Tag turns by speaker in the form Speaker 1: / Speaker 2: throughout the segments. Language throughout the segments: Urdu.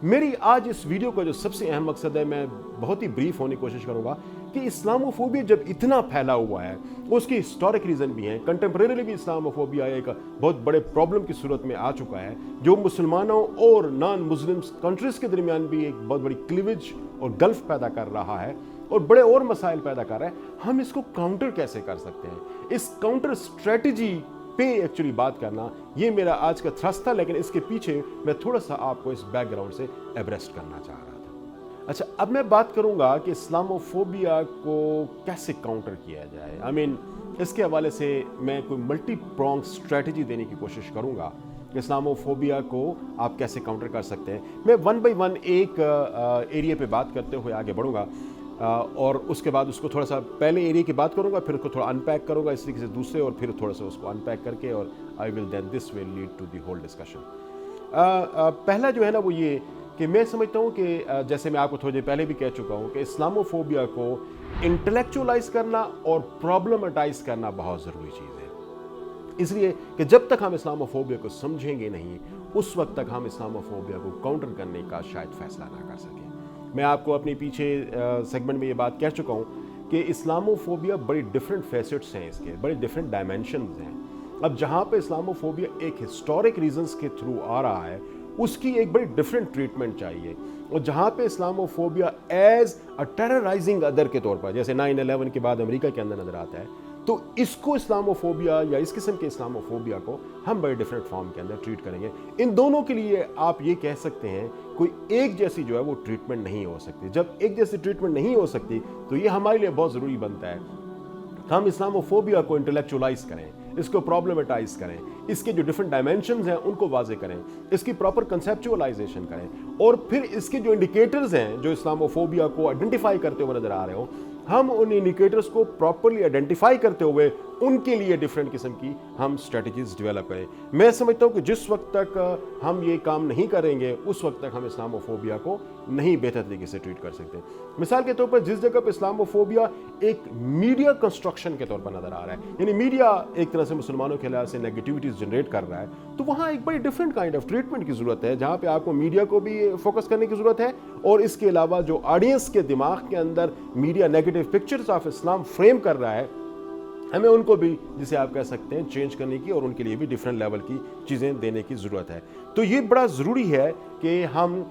Speaker 1: میری آج اس ویڈیو کا جو سب سے اہم مقصد ہے، میں بہت ہی بریف ہونے کی کوشش کروں گا کہ اسلاموفوبیا جب اتنا پھیلا ہوا ہے اس کی ہسٹورک ریزن بھی ہیں. کنٹمپریریلی بھی اسلاموفوبیا ایک بہت بڑے پرابلم کی صورت میں آ چکا ہے جو مسلمانوں اور نان مسلم کنٹریز کے درمیان بھی ایک بہت بڑی کلیویج اور گلف پیدا کر رہا ہے اور بڑے اور مسائل پیدا کر رہا ہے. ہم اس کو کاؤنٹر کیسے کر سکتے ہیں، اس کاؤنٹر اسٹریٹجی پہ ایکچولی بات کرنا، یہ میرا آج کا تھرسٹ تھا. لیکن اس کے پیچھے میں تھوڑا سا آپ کو اس بیک گراؤنڈ سے ایبریسٹ کرنا چاہ رہا تھا. اچھا، اب میں بات کروں گا کہ اسلاموفوبیا کو کیسے کاؤنٹر کیا جائے. اس کے حوالے سے میں کوئی ملٹی پرونگ اسٹریٹجی دینے کی کوشش کروں گا کہ اسلاموفوبیا کو آپ کیسے کاؤنٹر کر سکتے ہیں. میں ون بائی ون ایک ایریا پہ بات کرتے ہوئے آگے بڑھوں گا اور اس کے بعد اس کو تھوڑا سا پہلے ایریا کی بات کروں گا، پھر اس کو تھوڑا ان پیک کروں گا اس طریقے سے دوسرے، اور پھر تھوڑا سا اس کو ان پیک کر کے، اور I will then this will lead to the whole discussion. پہلا جو ہے نا وہ یہ کہ میں سمجھتا ہوں کہ جیسے میں آپ کو تھوڑی دیر پہلے بھی کہہ چکا ہوں کہ اسلاموفوبیا کو انٹلیکچولائز کرنا اور پرابلمٹائز کرنا بہت ضروری چیز ہے. اس لیے کہ جب تک ہم اسلاموفوبیا کو سمجھیں گے نہیں، اس وقت تک ہم اسلاموفوبیا کو کاؤنٹر کرنے کا شاید فیصلہ نہ کر سکیں. میں آپ کو اپنی پیچھے سیگمنٹ میں یہ بات کہہ چکا ہوں کہ اسلاموفوبیا بڑی ڈفرینٹ فیسٹس ہیں، اس کے بڑے ڈفرینٹ ڈائمینشنز ہیں. اب جہاں پہ اسلاموفوبیا ایک ہسٹورک ریزنز کے تھرو آ رہا ہے، اس کی ایک بڑی ڈفرینٹ ٹریٹمنٹ چاہیے. اور جہاں پہ اسلاموفوبیا ایز اے ٹیررائزنگ ادر کے طور پر، جیسے 9/11 کے بعد امریکہ کے اندر نظر آتا ہے، تو اس کو اسلاموفوبیا یا اس قسم کے اسلاموفوبیا کو ہم بڑے ڈفرینٹ فارم کے اندر ٹریٹ کریں گے. ان دونوں کے لیے آپ یہ کہہ سکتے ہیں کوئی ایک جیسی جو ہے وہ ٹریٹمنٹ نہیں ہو سکتی. جب ایک جیسی ٹریٹمنٹ نہیں ہو سکتی تو یہ ہمارے لیے بہت ضروری بنتا ہے ہم اسلاموفوبیا کو انٹلیکچولائز کریں، اس کو پرابلمٹائز کریں، اس کے جو ڈفرنٹ ڈائمینشنز ہیں ان کو واضح کریں، اس کی پراپر کنسیپچولائزیشن کریں، اور پھر اس کے جو انڈیکیٹرز ہیں جو اسلاموفوبیا کو آئیڈینٹیفائی کرتے ہوئے نظر آ رہے ہوں، ہم ان انڈیکیٹرز کو پراپرلی آئیڈینٹیفائی کرتے ہوئے ان کے لیے ڈفرینٹ قسم کی ہم اسٹریٹجیز ڈیولپ کریں. میں سمجھتا ہوں کہ جس وقت تک ہم یہ کام نہیں کریں گے اس وقت تک ہم اسلاموفوبیا کو نہیں بہتر طریقے سے ٹریٹ کر سکتے. مثال کے طور پر جس جگہ پہ اسلاموفوبیا ایک میڈیا کنسٹرکشن کے طور پر نظر آ رہا ہے، یعنی میڈیا ایک طرح سے مسلمانوں کے لحاظ سے نیگیٹیوٹیز جنریٹ کر رہا ہے، تو وہاں ایک بڑی ڈفرینٹ کائنڈ آف ٹریٹمنٹ کی ضرورت ہے، جہاں پہ آپ کو میڈیا کو بھی فوکس کرنے کی ضرورت ہے، اور اس کے علاوہ جو آڈینس کے دماغ کے اندر media negative pictures of Islam frame کر رہا ہے، ہمیں ان کو بھی، جسے آپ کہہ سکتے ہیں، چینج کرنے کی اور ان کے لیے بھی ڈفرینٹ لیول کی چیزیں دینے کی ضرورت ہے. تو یہ بڑا ضروری ہے کہ ہم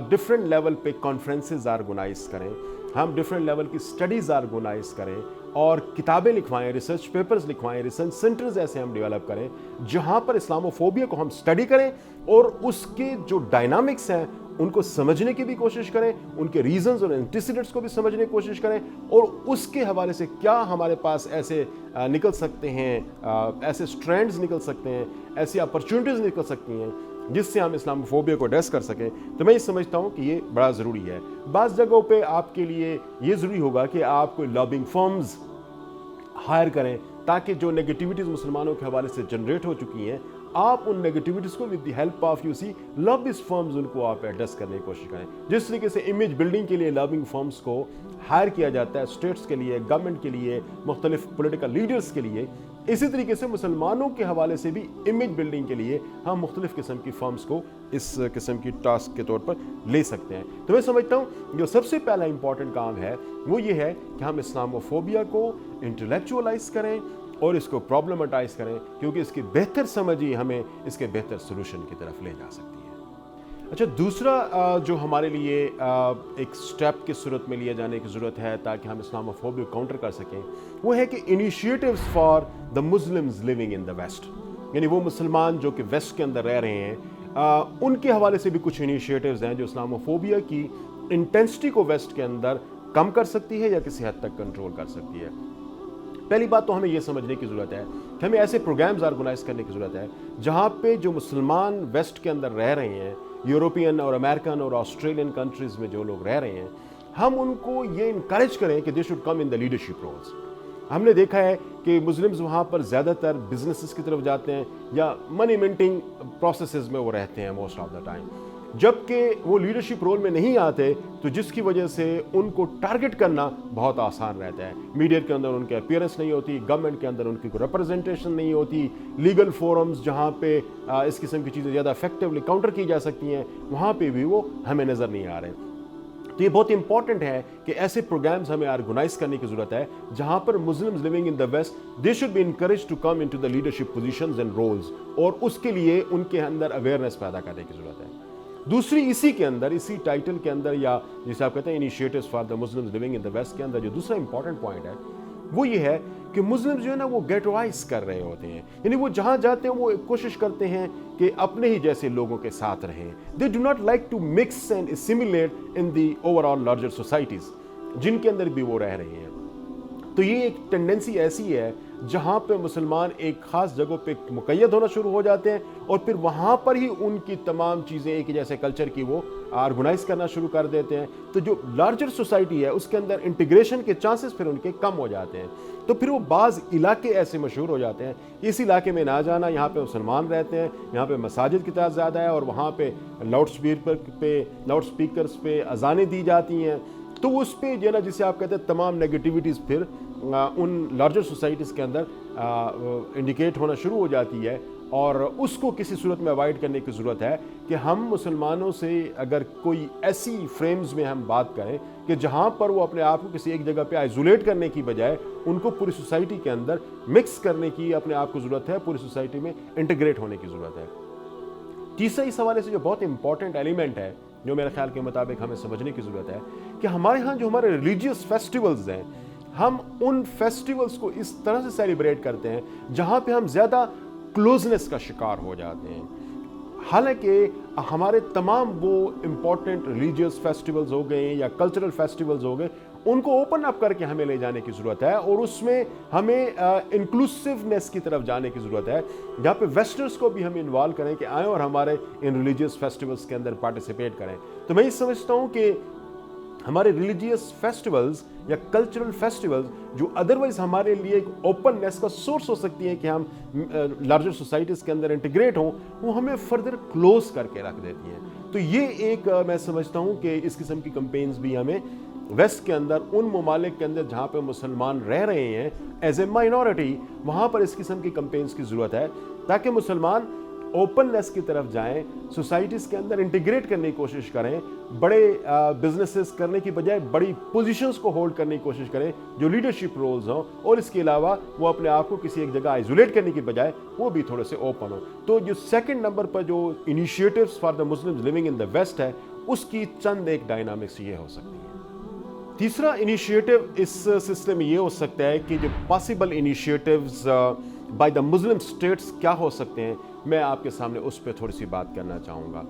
Speaker 1: ڈفرینٹ لیول پہ کانفرنسز آرگنائز کریں، ہم ڈفرینٹ لیول کی اسٹڈیز آرگنائز کریں اور کتابیں لکھوائیں، ریسرچ پیپرز لکھوائیں، ریسرچ سینٹرز ایسے ہم ڈیولپ کریں جہاں پر اسلاموفوبیا کو ہم اسٹڈی کریں اور اس کے جو ڈائنامکس ہیں ان کو سمجھنے کی بھی کوشش کریں، ان کے ریزنز اور اینٹیسیڈنٹس کو بھی سمجھنے کی کوشش کریں، اور اس کے حوالے سے کیا ہمارے پاس ایسے نکل سکتے ہیں، ایسے سٹرینڈز نکل سکتے ہیں، ایسی اپرچونٹیز نکل سکتی ہیں جس سے ہم اسلاموفوبیا کو ایڈریس کر سکیں. تو میں یہ سمجھتا ہوں کہ یہ بڑا ضروری ہے. بعض جگہوں پہ آپ کے لیے یہ ضروری ہوگا کہ آپ کوئی لابنگ فرمز ہائر کریں تاکہ جو نیگیٹیوٹیز مسلمانوں کے حوالے سے جنریٹ ہو چکی ہیں، آپ ان نیگیٹیوٹیز کو with the help of lobbyist firms ان کو آپ ایڈریس کرنے کی کوشش کریں. جس طریقے سے امیج بلڈنگ کے لیے لابنگ فرمز کو ہائر کیا جاتا ہے، اسٹیٹس کے لیے، گورنمنٹ کے لیے، مختلف پولیٹیکل لیڈرز کے لیے، اسی طریقے سے مسلمانوں کے حوالے سے بھی امیج بلڈنگ کے لیے ہم مختلف قسم کی فرمز کو اس قسم کی ٹاسک کے طور پر لے سکتے ہیں. تو میں سمجھتا ہوں جو سب سے پہلا امپورٹنٹ کام ہے وہ یہ ہے کہ ہم اسلاموفوبیا کو انٹلیکچولائز کریں اور اس کو پرابلمٹائز کریں، کیونکہ اس کی بہتر سمجھ ہی ہمیں اس کے بہتر سلوشن کی طرف لے جا سکتی ہے. اچھا، دوسرا جو ہمارے لیے ایک سٹیپ کی صورت میں لیا جانے کی ضرورت ہے تاکہ ہم اسلاموفوبیا کو کاؤنٹر کر سکیں، وہ ہے کہ initiatives for the Muslims living in the West, یعنی وہ مسلمان جو کہ ویسٹ کے اندر رہ رہے ہیں، ان کے حوالے سے بھی کچھ انیشیٹیوز ہیں جو اسلاموفوبیا کی انٹینسٹی کو ویسٹ کے اندر کم کر سکتی ہے یا کسی حد تک کنٹرول کر سکتی ہے. پہلی بات تو ہمیں یہ سمجھنے کی ضرورت ہے کہ ہمیں ایسے پروگرامز آرگنائز کرنے کی ضرورت ہے جہاں پہ جو مسلمان ویسٹ کے اندر رہ رہے ہیں، یوروپین اور امریکن اور آسٹریلین کنٹریز میں جو لوگ رہ رہے ہیں، ہم ان کو یہ انکریج کریں کہ they should come in the leadership roles. ہم نے دیکھا ہے کہ مسلمز وہاں پر زیادہ تر بزنسز کی طرف جاتے ہیں یا منی منٹنگ پروسیسز میں وہ رہتے ہیں موسٹ آف دا ٹائم. جبکہ وہ لیڈرشپ رول میں نہیں آتے تو جس کی وجہ سے ان کو ٹارگٹ کرنا بہت آسان رہتا ہے. میڈیا کے اندر ان کے اپیئرنس نہیں ہوتی, گورنمنٹ کے اندر ان کی کوئی ریپرزنٹیشن نہیں ہوتی, لیگل فورمز جہاں پہ اس قسم کی چیزیں زیادہ افیکٹولی کاؤنٹر کی جا سکتی ہیں, وہاں پہ بھی وہ ہمیں نظر نہیں آ رہے. تو یہ بہت امپورٹنٹ ہے کہ ایسے پروگرامز ہمیں آرگنائز کرنے کی ضرورت ہے جہاں پر Muslims living in the West they should be encourage to come into the leadership positions and roles, اور اس کے لیے ان کے اندر اویئرنیس پیدا کرنے کی ضرورت ہے. دوسری اسی کے اندر, اسی ٹائٹل کے اندر, یا جسے آپ کہتے ہیں initiatives for the Muslims living in the West کے اندر جو دوسرا امپورٹنٹ پوائنٹ ہے وہ یہ ہے کہ مسلم جو ہے نا وہ گیٹوائز کر رہے ہوتے ہیں, یعنی وہ جہاں جاتے ہیں وہ کوشش کرتے ہیں کہ اپنے ہی جیسے لوگوں کے ساتھ رہیں. They do not like to mix and assimilate in the overall larger societies جن کے اندر بھی وہ رہ رہے ہیں. تو یہ ایک ٹینڈنسی ایسی ہے جہاں پہ مسلمان ایک خاص جگہوں پہ مقید ہونا شروع ہو جاتے ہیں اور پھر وہاں پر ہی ان کی تمام چیزیں ایک جیسے کلچر کی وہ آرگنائز کرنا شروع کر دیتے ہیں. تو جو لارجر سوسائٹی ہے اس کے اندر انٹیگریشن کے چانسز پھر ان کے کم ہو جاتے ہیں. تو پھر وہ بعض علاقے ایسے مشہور ہو جاتے ہیں, اس علاقے میں نہ جانا, یہاں پہ مسلمان رہتے ہیں, یہاں پہ مساجد کی تعداد زیادہ ہے اور وہاں پہ لاؤڈ اسپیکرز پہ اذانیں دی جاتی ہیں. تو اس پہ جو ہے نا جسے آپ کہتے ہیں تمام نیگیٹیوٹیز پھر ان لارجر سوسائٹیز کے اندر انڈیکیٹ ہونا شروع ہو جاتی ہے, اور اس کو کسی صورت میں اوائڈ کرنے کی ضرورت ہے کہ ہم مسلمانوں سے اگر کوئی ایسی فریمز میں ہم بات کریں کہ جہاں پر وہ اپنے آپ کو کسی ایک جگہ پہ آئزولیٹ کرنے کی بجائے ان کو پوری سوسائٹی کے اندر مکس کرنے کی اپنے آپ کو ضرورت ہے, پوری سوسائٹی میں انٹیگریٹ ہونے کی ضرورت ہے. تیسرا اس حوالے سے جو بہت امپورٹنٹ ایلیمنٹ ہے جو میرے خیال کے مطابق ہمیں سمجھنے کی ضرورت ہے کہ ہمارے ہاں جو ہمارے ریلیجیس فیسٹیولز ہیں ہم ان فیسٹیولز کو اس طرح سے سیلیبریٹ کرتے ہیں جہاں پہ ہم زیادہ کلوزنس کا شکار ہو جاتے ہیں. حالانکہ ہمارے تمام وہ امپورٹنٹ ریلیجیس فیسٹیولز ہو گئے یا کلچرل فیسٹیولز ہو گئے ان کو اوپن اپ کر کے ہمیں لے جانے کی ضرورت ہے, اور اس میں ہمیں انکلوسیونیس کی طرف جانے کی ضرورت ہے جہاں پہ ویسٹرنس کو بھی ہم انوالو کریں کہ آئیں اور ہمارے ان ریلیجیس فیسٹیولز کے اندر پارٹیسپیٹ کریں. تو میں یہ سمجھتا ہوں کہ ہمارے ریلیجیس فیسٹیولز یا کلچرل فیسٹیولز جو ادروائز ہمارے لیے ایک اوپننیس کا سورس ہو سکتی ہیں کہ ہم لارجر سوسائٹیز کے اندر انٹیگریٹ ہوں, وہ ہمیں فردر کلوز کر کے رکھ دیتی ہیں. تو یہ ایک میں سمجھتا ہوں کہ اس قسم کی کمپینز بھی ہمیں ویسٹ کے اندر ان ممالک کے اندر جہاں پہ مسلمان رہ رہے ہیں ایز اے مائنورٹی, وہاں پر اس قسم کی کمپینز کی ضرورت ہے تاکہ مسلمان اوپننیس کی طرف جائیں, سوسائٹیز کے اندر انٹیگریٹ کرنے کی کوشش کریں, بڑے بزنسز کرنے کی بجائے بڑی پوزیشنز کو ہولڈ کرنے کی کوشش کریں جو لیڈرشپ رولز ہوں, اور اس کے علاوہ وہ اپنے آپ کو کسی ایک جگہ آئزولیٹ کرنے کی بجائے وہ بھی تھوڑے سے اوپن ہوں. تو جو سیکنڈ نمبر پر جو initiatives for the Muslims living in the West ہے اس کی چند ایک ڈائنامکس یہ ہو سکتی ہے. تیسرا انیشیٹو اس سلسلے میں یہ ہو سکتا ہے کہ جو possible initiatives by the Muslim states کیا ہو سکتے ہیں, میں آپ کے سامنے اس پہ تھوڑی سی بات کرنا چاہوں گا.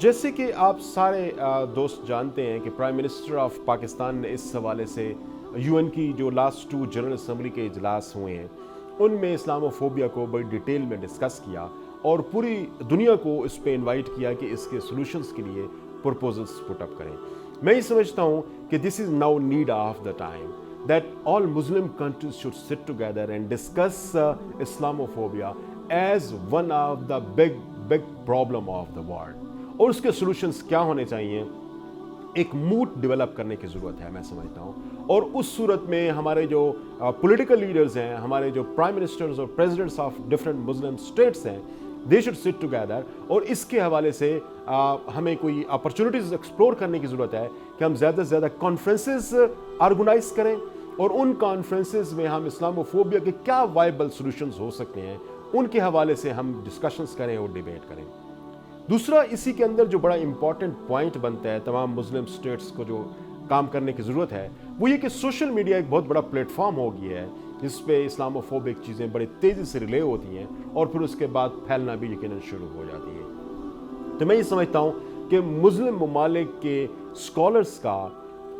Speaker 1: جیسے کہ آپ سارے دوست جانتے ہیں کہ پرائم منسٹر آف پاکستان نے اس حوالے سے یو این کی جو لاسٹ 2 جنرل اسمبلی کے اجلاس ہوئے ہیں ان میں اسلاموفوبیا کو بڑی ڈیٹیل میں ڈسکس کیا اور پوری دنیا کو اس پہ انوائٹ کیا کہ اس کے سلوشنز کے لیے پرپوزلز پٹ اپ کریں. میں یہ سمجھتا ہوں کہ this is now need of the time that all Muslim countries should sit together and discuss Islamophobia as one of the big problem of the world. اور اس کے solutions کیا ہونے چاہیے, ایک موڈ ڈیولپ کرنے کی ضرورت ہے میں سمجھتا ہوں. اور اس صورت میں ہمارے جو پولیٹیکل لیڈرز ہیں, ہمارے جو پرائم منسٹرز اور presidents of different Muslim states ہیں, دے شوڈ سٹ ٹوگیدر, اور اس کے حوالے سے ہمیں کوئی اپرچونیٹیز ایکسپلور کرنے کی ضرورت ہے کہ ہم زیادہ سے زیادہ کانفرنسز آرگنائز کریں اور ان کانفرنسز میں ہم اسلاموفوبیا کے کیا وائبل سولوشنز ہو سکتے ہیں ان کے حوالے سے ہم ڈسکشنز کریں اور ڈیبیٹ کریں. دوسرا اسی کے اندر جو بڑا امپورٹنٹ پوائنٹ بنتا ہے تمام مسلم اسٹیٹس کو جو کام کرنے کی ضرورت ہے وہ یہ کہ سوشل میڈیا ایک بہت بڑا پلیٹ فارم ہو گیا ہے جس پہ اسلاموفوبک چیزیں بڑی تیزی سے ریلے ہوتی ہیں اور پھر اس کے بعد پھیلنا بھی یقیناً شروع ہو جاتی ہے. تو میں یہ سمجھتا ہوں کہ مسلم ممالک کے اسکالرس کا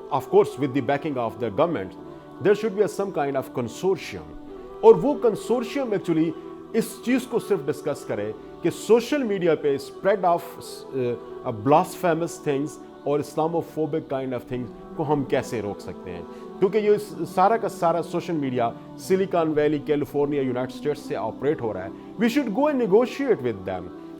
Speaker 1: of course with the baking of the government there should be some kind of consortium, اور وہ کنسورشیم ایکچولی اس چیز کو صرف ڈسکس کرے کہ سوشل میڈیا پہ اسپریڈ آف بلاسفیمس تھنگس اور اسلاموفوبک کائنڈ آف تھنگس کو ہم کیسے روک سکتے ہیں, کیونکہ یہ سارا کا سارا social media Silicon Valley California United States سے آپریٹ ہو رہا ہے. We should go and negotiate with them